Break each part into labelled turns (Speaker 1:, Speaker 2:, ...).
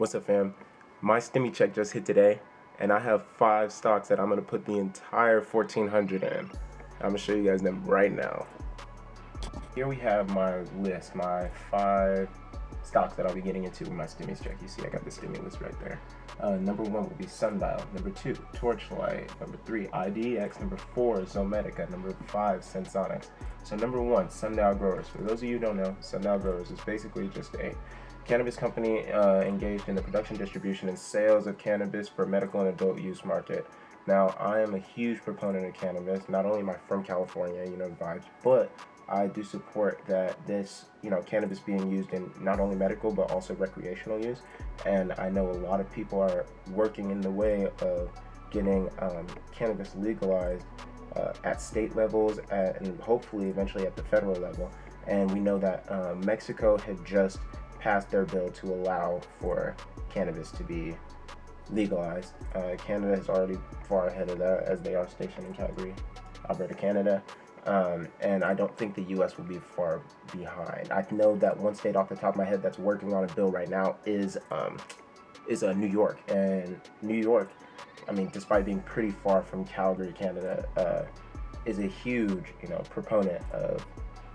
Speaker 1: What's up, fam? My Stimmy check just hit today, and I have 5 stocks that I'm gonna put the entire 1400 in. I'm gonna show you guys them right now. Here we have my list, my 5 stocks that I'll be getting into with my Stimmy check. You see, I got the Stimmy list right there. Number 1 will be Sundial. Number 2, Torchlight. Number 3, IDX. Number 4, Zomedica. Number 5, Sensonics. So number 1, Sundial Growers. For those of you who don't know, Sundial Growers is basically just a cannabis company engaged in the production, distribution, and sales of cannabis for medical and adult use market. Now, I am a huge proponent of cannabis. Not only am I from California, vibes, but I do support that this, cannabis being used in not only medical but also recreational use. And I know a lot of people are working in the way of getting cannabis legalized at state levels and hopefully eventually at the federal level. And we know that Mexico had just passed their bill to allow for cannabis to be legalized. Canada is already far ahead of that, as they are stationed in Calgary, Alberta, Canada. And I don't think the U.S. will be far behind. I know that one state off the top of my head that's working on a bill right now is New York. And New York, despite being pretty far from Calgary, Canada, is a huge, proponent of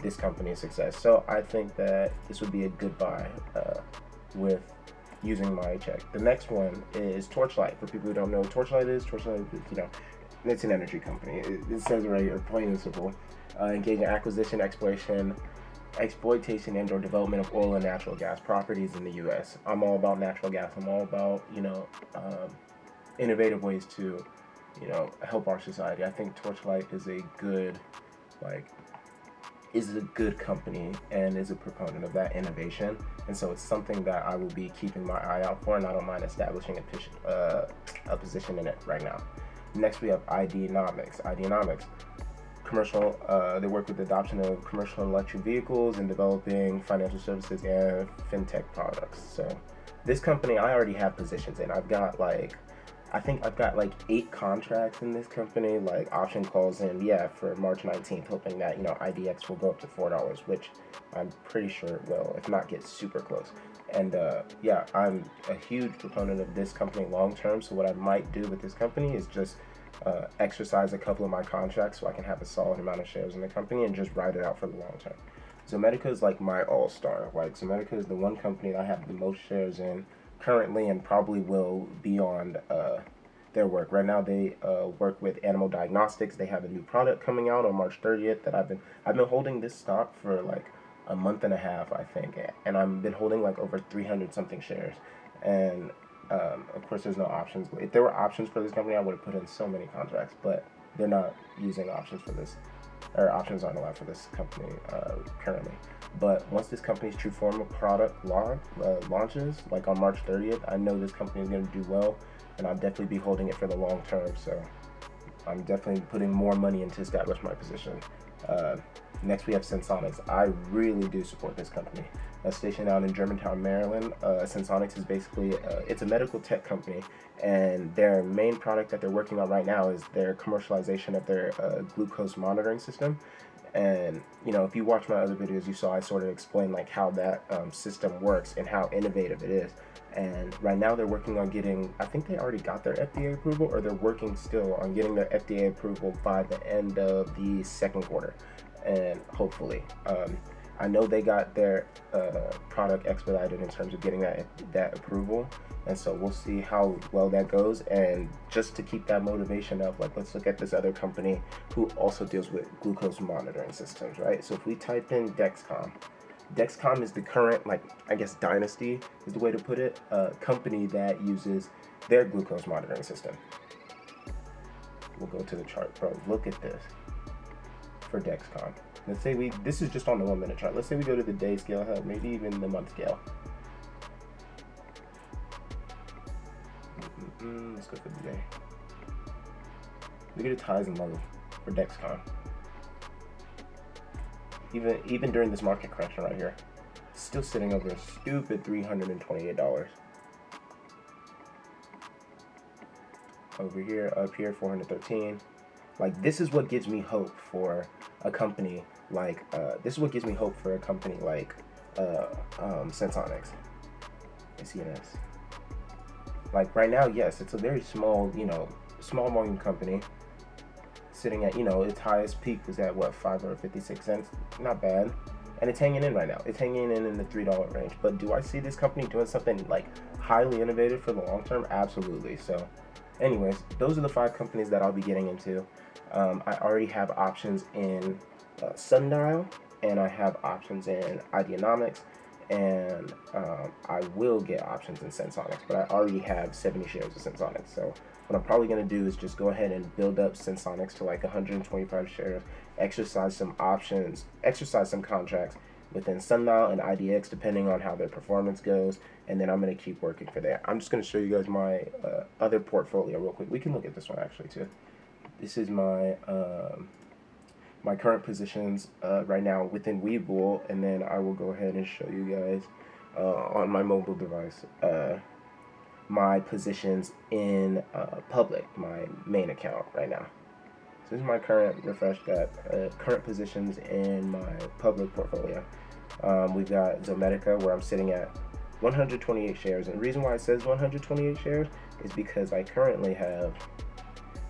Speaker 1: this company's success. So I think that this would be a good buy with using my check. The next one is Torchlight. For people who don't know what Torchlight is, it's an energy company. It says it right here, plain and simple. Engage in acquisition, exploitation, and or development of oil and natural gas properties in the U.S. I'm all about natural gas. I'm all about, innovative ways to, help our society. I think Torchlight is a good, is a good company and is a proponent of that innovation, and so it's something that I will be keeping my eye out for, and I don't mind establishing a position in it right now. Next we have Ideanomics. Commercial, they work with the adoption of commercial electric vehicles and developing financial services and fintech products. So this company I already have positions in. I think I've got 8 contracts in this company, option calls in, for March 19th, hoping that, IDX will go up to $4, which I'm pretty sure it will, if not get super close. And I'm a huge proponent of this company long term, so what I might do with this company is just exercise a couple of my contracts so I can have a solid amount of shares in the company and just ride it out for the long term. Zomedica is my all-star. Zomedica is the one company that I have the most shares in currently and probably will beyond their work. Right now they work with animal diagnostics. They have a new product coming out on March 30th that I've been holding this stock for a month and a half, I think, and I've been holding over 300 something shares. And of course there's no options. If there were options for this company, I would have put in so many contracts, but they're not using options for this, or options aren't allowed for this company currently. But once this company's true form of product launches, on March 30th, I know this company is going to do well, and I'll definitely be holding it for the long term. So I'm definitely putting more money in to establish my position. Next we have Sensonics. I really do support this company. Stationed out in Germantown, Maryland. Sensonics is basically, it's a medical tech company, and their main product that they're working on right now is their commercialization of their glucose monitoring system. And if you watch my other videos, you saw I sort of explained how that system works and how innovative it is. And right now they're working on getting, I think they already got their FDA approval, or they're working still on getting their FDA approval by the end of the second quarter. And hopefully, I know they got their product expedited in terms of getting that approval, and so we'll see how well that goes. And just to keep that motivation up, let's look at this other company who also deals with glucose monitoring systems, right? So if we type in Dexcom is the current, dynasty is the way to put it, company that uses their glucose monitoring system. We'll go to the chart, bro. Look at this for Dexcom. Let's say this is just on the 1 minute chart. Let's say we go to the day scale, maybe even the month scale. Let's go for the day. Look at its highs and lows for Dexcom. Even during this market correction right here, still sitting over a stupid $328. Over here, up here, 413. This is what gives me hope for a company like Sensonics. SENS. Like right now, yes, it's a very small, small volume company, sitting at, its highest peak was at what, $5.56. Not bad. And it's hanging in right now. It's hanging in the $3 range. But do I see this company doing something like highly innovative for the long term? Absolutely. So anyways, those are the 5 companies that I'll be getting into. I already have options in Sundial, and I have options in Ideanomics, and I will get options in Sensonics, but I already have 70 shares of Sensonics. So what I'm probably going to do is just go ahead and build up Sensonics to like 125 shares, exercise some options, exercise some contracts within Sundial and IDX depending on how their performance goes, and then I'm going to keep working for that. I'm just going to show you guys my other portfolio real quick. We can look at this one actually too. This is my my current positions right now within Webull, and then I will go ahead and show you guys on my mobile device my positions in public, my main account right now. So this is my current current positions in my public portfolio. We've got Zomedica, where I'm sitting at 128 shares, and the reason why it says 128 shares is because I currently have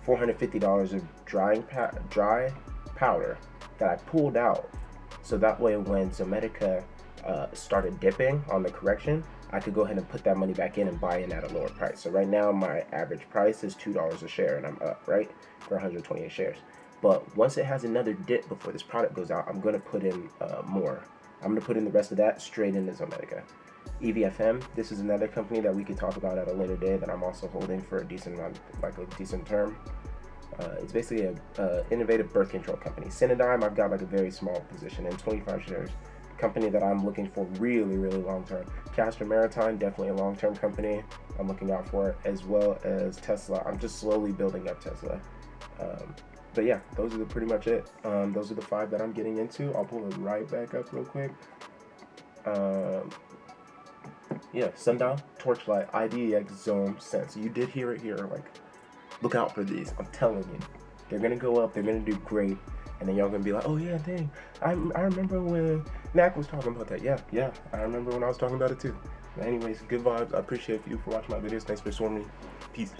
Speaker 1: $450 of dry powder that I pulled out, so that way when Zomedica started dipping on the correction, I could go ahead and put that money back in and buy in at a lower price. So right now my average price is $2 a share, and I'm up, right, for 128 shares. But once it has another dip before this product goes out, I'm going to put in more. I'm going to put in the rest of that straight into Zomedica. EVFM, this is another company that we could talk about at a later day that I'm also holding for a decent amount, like a decent term. It's basically a innovative birth control company. Cinedigm, I've got like a very small position in 25 shares. Company that I'm looking for really, really long term. Castor Maritime, definitely a long term company I'm looking out for, as well as Tesla. I'm just slowly building up Tesla. But yeah, those are pretty much it. Those are the 5 that I'm getting into. I'll pull it right back up real quick. Yeah, Sundial, Torchlight, IDX, Zone, Sense. You did hear it here. Like, look out for these. I'm telling you, they're gonna go up. They're gonna do great. And then y'all gonna be like, oh yeah, dang, I remember when Knack was talking about that. Yeah, I remember when I was talking about it too. But anyways, good vibes. I appreciate you for watching my videos. Thanks for showing me. Peace.